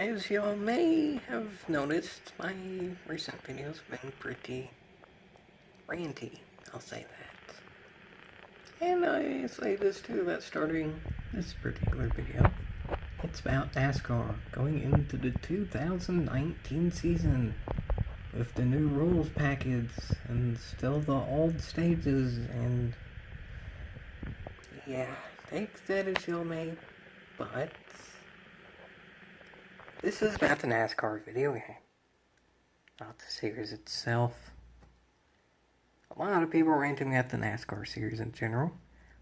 As y'all may have noticed, my recent videos have been pretty ranty, I'll say that. And I say this too, that starting this particular video, it's about NASCAR going into the 2019 season with the new rules package and still the old stages, and yeah, take that as y'all may, but this is about the NASCAR video game, not the series itself. A lot of people ranting at the NASCAR series in general.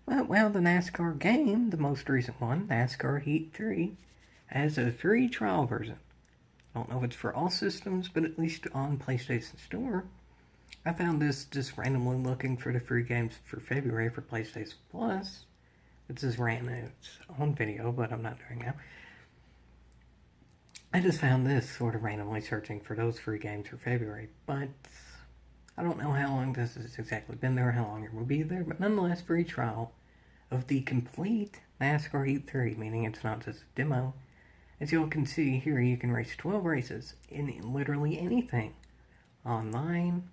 But, well, the NASCAR game, the most recent one, NASCAR Heat 3, has a free trial version. I don't know if it's for all systems, but at least on PlayStation Store. I found this just randomly looking for the free games for February for PlayStation Plus. This is Rant, it's on video, but I'm not doing that. I just found this sort of randomly searching for those free games for February, but I don't know how long this has exactly been there, how long it will be there, but nonetheless, free trial of the complete NASCAR Heat 3, meaning it's not just a demo. As you all can see here, you can race 12 races in literally anything. Online,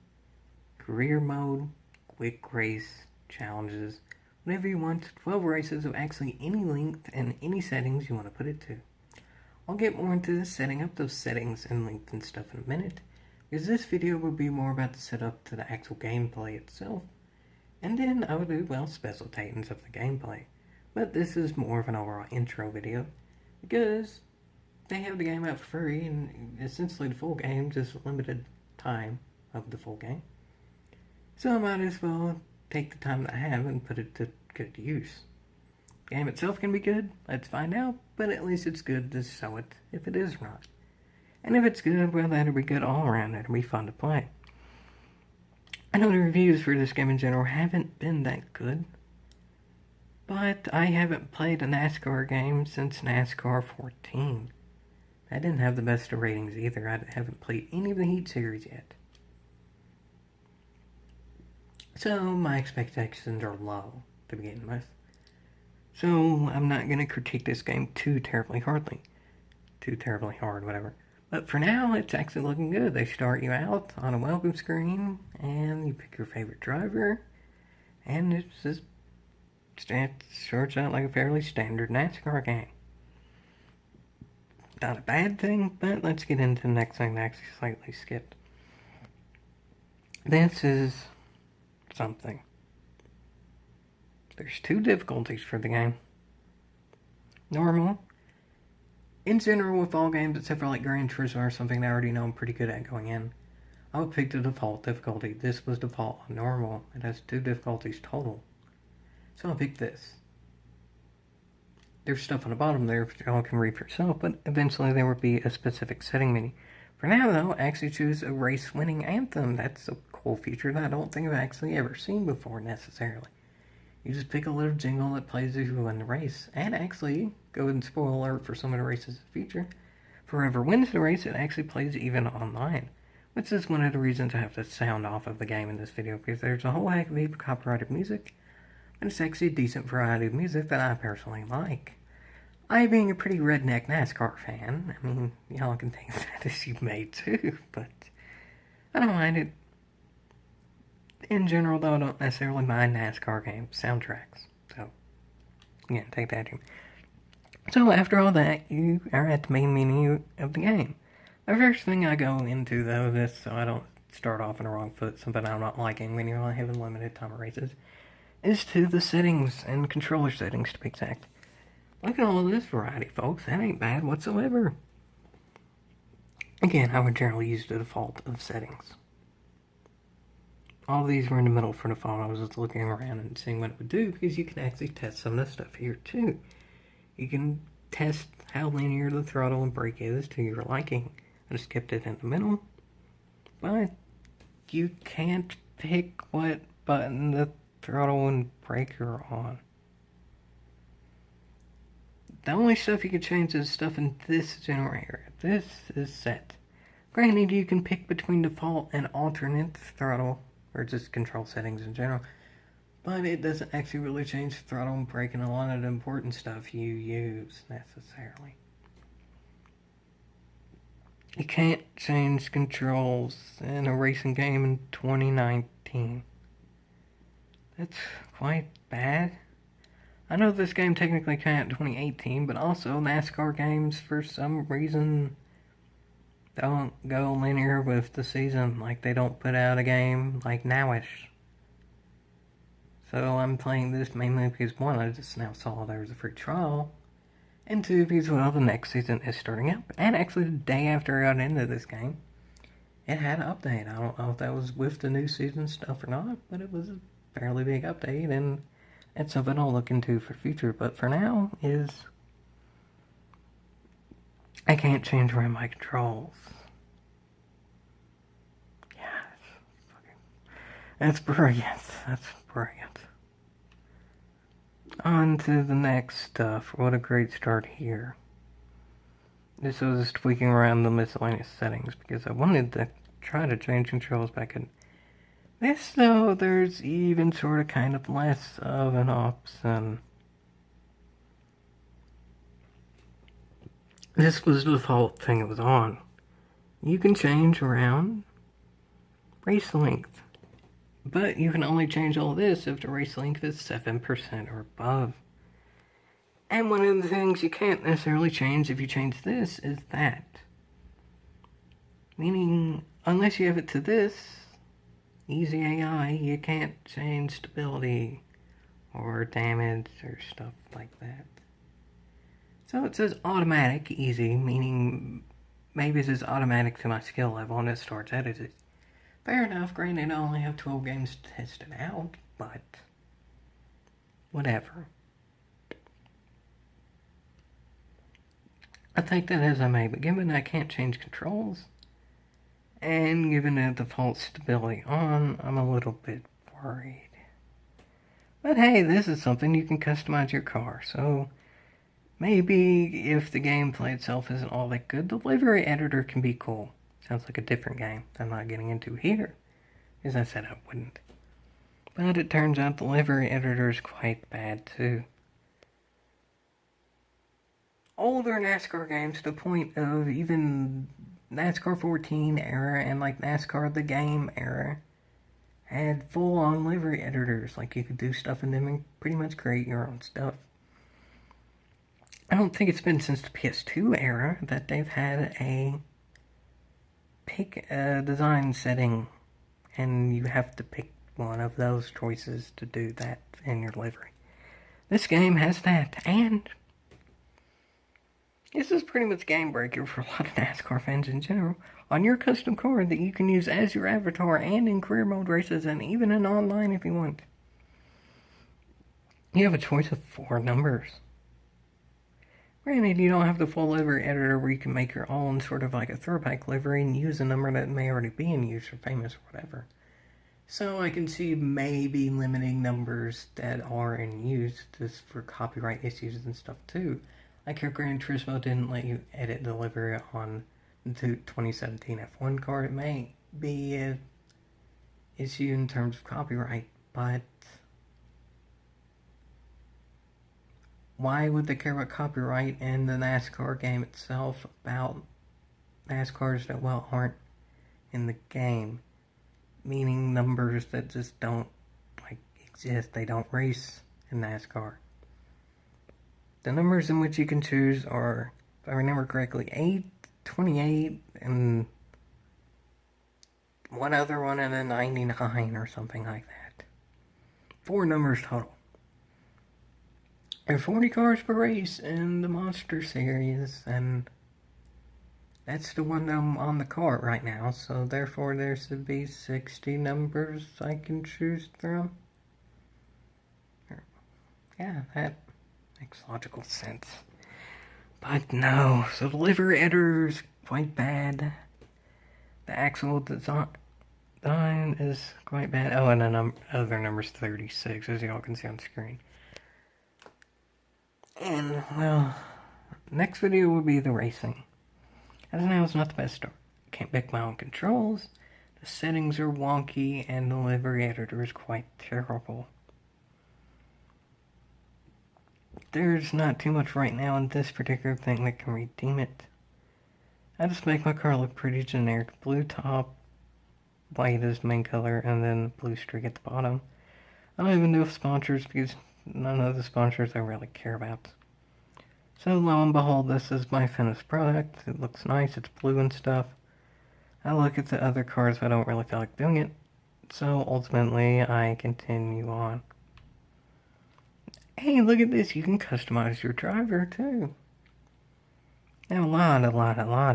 career mode, quick race, challenges, whatever you want. 12 races of actually any length and any settings you want to put it to. I'll get more into this, setting up those settings and length and stuff in a minute, because this video will be more about the setup to the actual gameplay itself, and then I will do, well, special titans of the gameplay. But this is more of an overall intro video, because they have the game out for free, and essentially the full game, just limited time of the full game. So I might as well take the time that I have and put it to good use. The game itself can be good, let's find out, but at least it's good to show it if it is or not. And if it's good, well, that'll be good all around, it'll be fun to play. I know the reviews for this game in general haven't been that good, but I haven't played a NASCAR game since NASCAR 14. I didn't have the best of ratings either. I haven't played any of the Heat series yet. So my expectations are low to begin with. So I'm not going to critique this game too terribly hard, whatever. But for now, it's actually looking good. They start you out on a welcome screen, and you pick your favorite driver, and it starts out like a fairly standard NASCAR game. Not a bad thing, but let's get into the next thing that I actually slightly skipped. This is something. There's two difficulties for the game. Normal. In general, with all games, except for like Gran Turismo or something that I already know I'm pretty good at going in, I would pick the default difficulty. This was default on normal. It has two difficulties total. So I'll pick this. There's stuff on the bottom there that y'all can read for yourself, but eventually there will be a specific setting menu. For now, though, actually choose a race-winning anthem. That's a cool feature that I don't think I've actually ever seen before, necessarily. You just pick a little jingle that plays as you win the race. And actually, go ahead and spoil alert for some of the races in the future. For whoever wins the race, it actually plays even online. Which is one of the reasons I have to sound off of the game in this video, because there's a whole heck of heap of copyrighted music. And it's actually a decent variety of music that I personally like. I, being a pretty redneck NASCAR fan, I mean, y'all can think that as you may too, but I don't mind it. In general, though, I don't necessarily mind NASCAR game soundtracks. So, again, take that in. So, after all that, you are at the main menu of the game. The first thing I go into, though, this so I don't start off on the wrong foot, something I'm not liking when you're only having limited time of races, is to the settings and controller settings, to be exact. Look at all of this variety, folks. That ain't bad whatsoever. Again, I would generally use the default of settings. All these were in the middle for the default. I was just looking around and seeing what it would do, because you can actually test some of this stuff here too. You can test how linear the throttle and brake is to your liking. I just kept it in the middle. But you can't pick what button the throttle and brake are on. The only stuff you can change is stuff in this general area. This is set. Granted, you can pick between default and alternate throttle, or just control settings in general, but it doesn't actually really change throttle and brake and a lot of the important stuff you use, necessarily. You can't change controls in a racing game in 2019. That's quite bad. I know this game technically came out in 2018, but also NASCAR games, for some reason, don't go linear with the season. Like, they don't put out a game like nowish. So I'm playing this mainly because, one, I just now saw there was a free trial, and two, because, well, the next season is starting up. And actually, the day after I got into this game, it had an update. I don't know if that was with the new season stuff or not, but it was a fairly big update, and it's something I'll look into for the future. But for now, I can't change around my controls. Yeah, that's brilliant. That's brilliant. On to the next stuff. What a great start here. This was tweaking around the miscellaneous settings because I wanted to try to change controls back in this, though. There's even sort of kind of less of an option. This was the default thing it was on. You can change around race length, but you can only change all this if the race length is 7% or above. And one of the things you can't necessarily change if you change this is that. Meaning, unless you have it to this, easy AI, you can't change stability or damage or stuff like that. So it says automatic, easy, meaning maybe it says automatic to my skill level and it starts edited. Fair enough, granted I only have 12 games to test it out, but whatever. I take that as I may, but given I can't change controls, and given the default stability on, I'm a little bit worried. But hey, this is something you can customize your car, so maybe if the gameplay itself isn't all that good, the livery editor can be cool. Sounds like a different game I'm not getting into here. As I said, I wouldn't. But it turns out the livery editor is quite bad too. Older NASCAR games, to the point of even NASCAR 14 era and like NASCAR the game era, had full-on livery editors. Like, you could do stuff in them and pretty much create your own stuff. I don't think it's been since the PS2 era that they've had a pick a design setting, and you have to pick one of those choices to do that in your livery. This game has that, and this is pretty much game breaker for a lot of NASCAR fans in general. On your custom car that you can use as your avatar and in career mode races and even in online if you want. You have a choice of 4 numbers. Granted, you don't have the full livery editor where you can make your own sort of like a throwback livery and use a number that may already be in use or famous or whatever. So I can see maybe limiting numbers that are in use just for copyright issues and stuff too. Like your Gran Turismo didn't let you edit the livery on the 2017 F1 car. It may be an issue in terms of copyright, but why would they care about copyright in the NASCAR game itself about NASCARs that, well, aren't in the game? Meaning numbers that just don't, like, exist. They don't race in NASCAR. The numbers in which you can choose are, if I remember correctly, 8, 28, and one other one, and then 99 or something like that. 4 numbers total. There are 40 cars per race in the Monster Series, and that's the one I'm on the cart right now, so therefore there should be 60 numbers I can choose from. Yeah, that makes logical sense. But no, so the livery editor is quite bad. The actual design is quite bad. Oh, and the other number's 36, as y'all can see on screen. And, well, next video will be the racing. As of now, it's not the best start. Can't pick my own controls, the settings are wonky, and the livery editor is quite terrible. There's not too much right now in this particular thing that can redeem it. I just make my car look pretty generic. Blue top, white is the main color, and then blue streak at the bottom. I don't even do sponsors because none of the sponsors I really care about. So lo and behold, this is my finished product. It looks nice, it's blue and stuff. I look at the other cars, but I don't really feel like doing it. So ultimately, I continue on. Hey, look at this, you can customize your driver too. Now a lot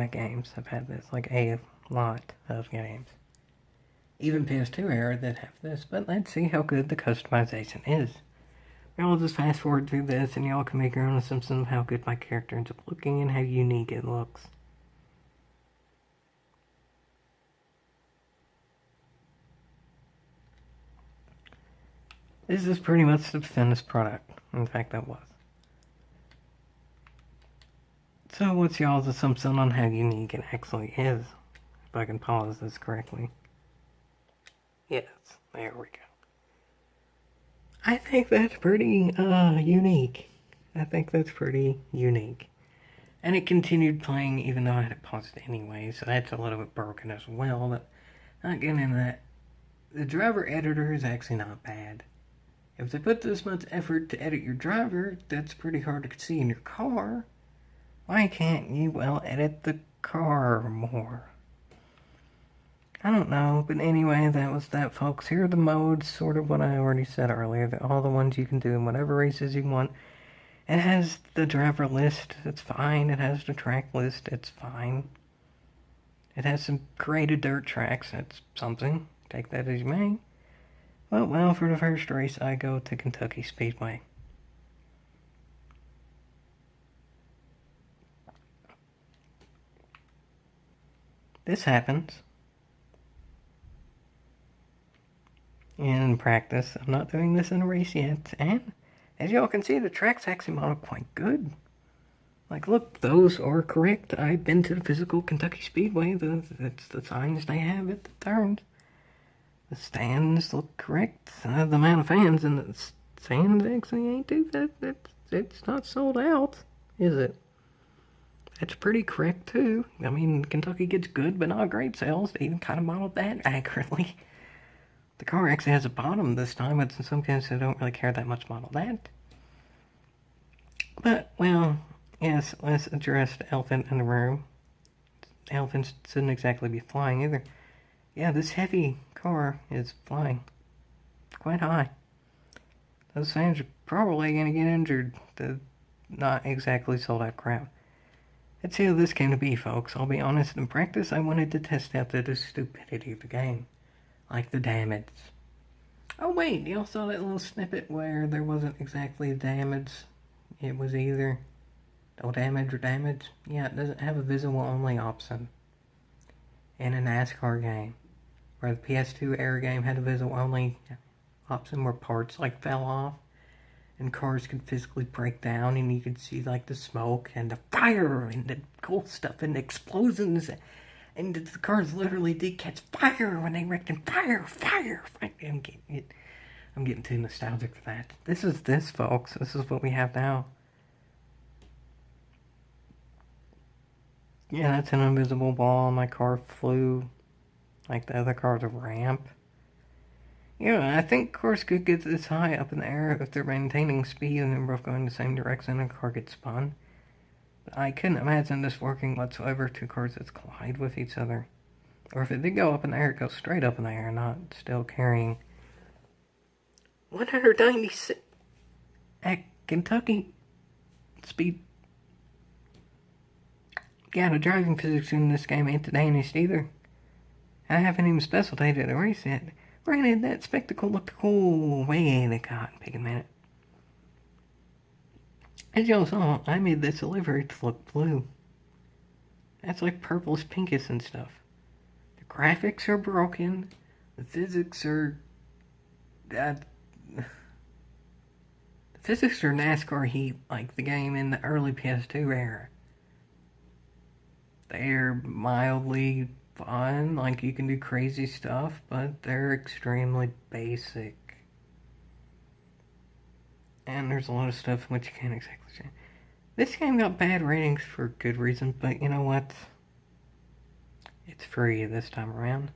of games have had this, like a lot of games. Even PS2 era that have this, but let's see how good the customization is. I'll just fast forward through this and y'all can make your own assumption of how good my character ends up looking and how unique it looks. This is pretty much the finished product. In fact, that was. So what's y'all's assumption on how unique it actually is? If I can pause this correctly. Yes, there we go. I think that's pretty, unique. I think that's pretty unique. And it continued playing even though I had it paused anyway, so that's a little bit broken as well, but not getting into that. The driver editor is actually not bad. If they put this much effort to edit your driver, that's pretty hard to see in your car. Why can't you, well, edit the car more? I don't know, but anyway, that was that, folks. Here are the modes, sort of what I already said earlier. They're all the ones you can do in whatever races you want. It has the driver list, it's fine. It has the track list, it's fine. It has some created dirt tracks, that's something. Take that as you may. Well, for the first race, I go to Kentucky Speedway. This happens. In practice, I'm not doing this in a race yet, and as y'all can see, the track's actually modeled quite good. Like, look, those are correct. I've been to the physical Kentucky Speedway. That's the signs they have at the turns. The stands look correct. The amount of fans in the stands actually ain't too bad. It's not sold out, is it? That's pretty correct, too. I mean, Kentucky gets good, but not great sales. They even kind of modeled that accurately. The car actually has a bottom this time, but in some cases I don't really care that much about that. But, well, yes, let's address the elephant in the room. Elephants shouldn't exactly be flying either. Yeah, this heavy car is flying quite high. Those fans are probably going to get injured. The not exactly sold out crowd. Let's see how this came to be, folks. I'll be honest, in practice I wanted to test out the stupidity of the game. Like the damage. Oh wait, y'all saw that little snippet where there wasn't exactly damage. It was either no damage or damage. Yeah, it doesn't have a visible only option. In a NASCAR game. Where the PS2 era game had a visible only option where parts like fell off. And cars could physically break down and you could see like the smoke and the fire and the cool stuff and the explosions. And the cars literally did catch fire when they wrecked in fire. I'm getting too nostalgic for that. This is this, folks. This is what we have now. Yeah, that's an invisible ball. My car flew like the other car's a ramp. Yeah, I think cars could get this high up in the air if they're maintaining speed and they're both going the same direction and a car gets spun. I couldn't imagine this working whatsoever, two cars that collide with each other. Or if it did go up in the air, it goes straight up in the air, not still carrying 196 at Kentucky speed. Yeah, the driving physics in this game ain't the daniest either. I haven't even specified the race yet. Granted, that spectacle looked cool. Wait a cotton pig a minute. As y'all saw, I made this livery to look blue. That's like purplish pinkish and stuff. The graphics are broken. The physics are... the physics are NASCAR Heat, like the game in the early PS2 era. They're mildly fun, like you can do crazy stuff, but they're extremely basic. And there's a lot of stuff which you can't exactly change. This game got bad ratings for good reason, but you know what? It's free this time around.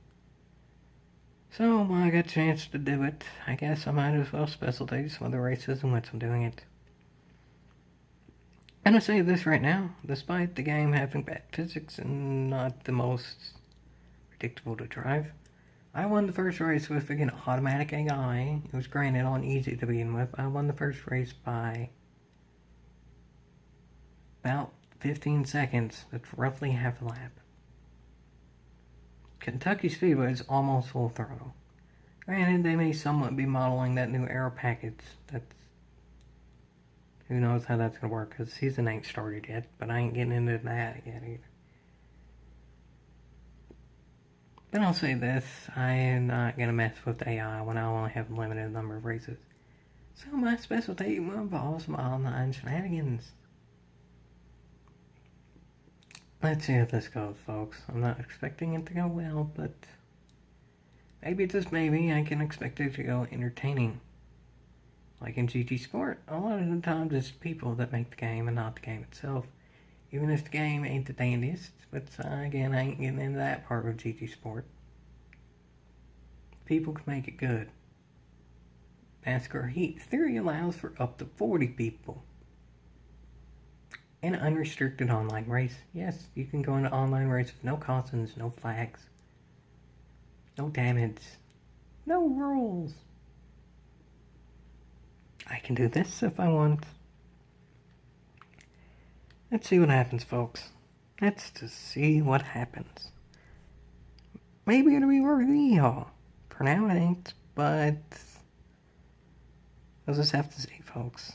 So, when I got a chance to do it, I guess I might as well specialty some of the races in which I'm doing it. And I say this right now, despite the game having bad physics and not the most predictable to drive, I won the first race with an automatic AI. It was granted on easy to begin with. I won the first race by about 15 seconds. That's roughly half a lap. Kentucky Speedway is almost full throttle. Granted, they may somewhat be modeling that new aero package. Who knows how that's going to work, because season ain't started yet, but I ain't getting into that yet either. But I'll say this, I am not going to mess with AI when I only have a limited number of races. So my specialty will involve some online shenanigans. Let's see how this goes, folks. I'm not expecting it to go well, but maybe, just maybe, I can expect it to go entertaining. Like in GT Sport, a lot of the times it's people that make the game and not the game itself. Even if the game ain't the dandiest, but again, I ain't getting into that part of GT Sport. People can make it good. Nascar Heat theory allows for up to 40 people. An unrestricted online race. Yes, you can go into online race with no cautions, no flags, no damage, no rules. I can do this if I want. Let's see what happens, folks. Let's just see what happens. Maybe it'll be worth the haul. For now it ain't, but we'll just have to see, folks.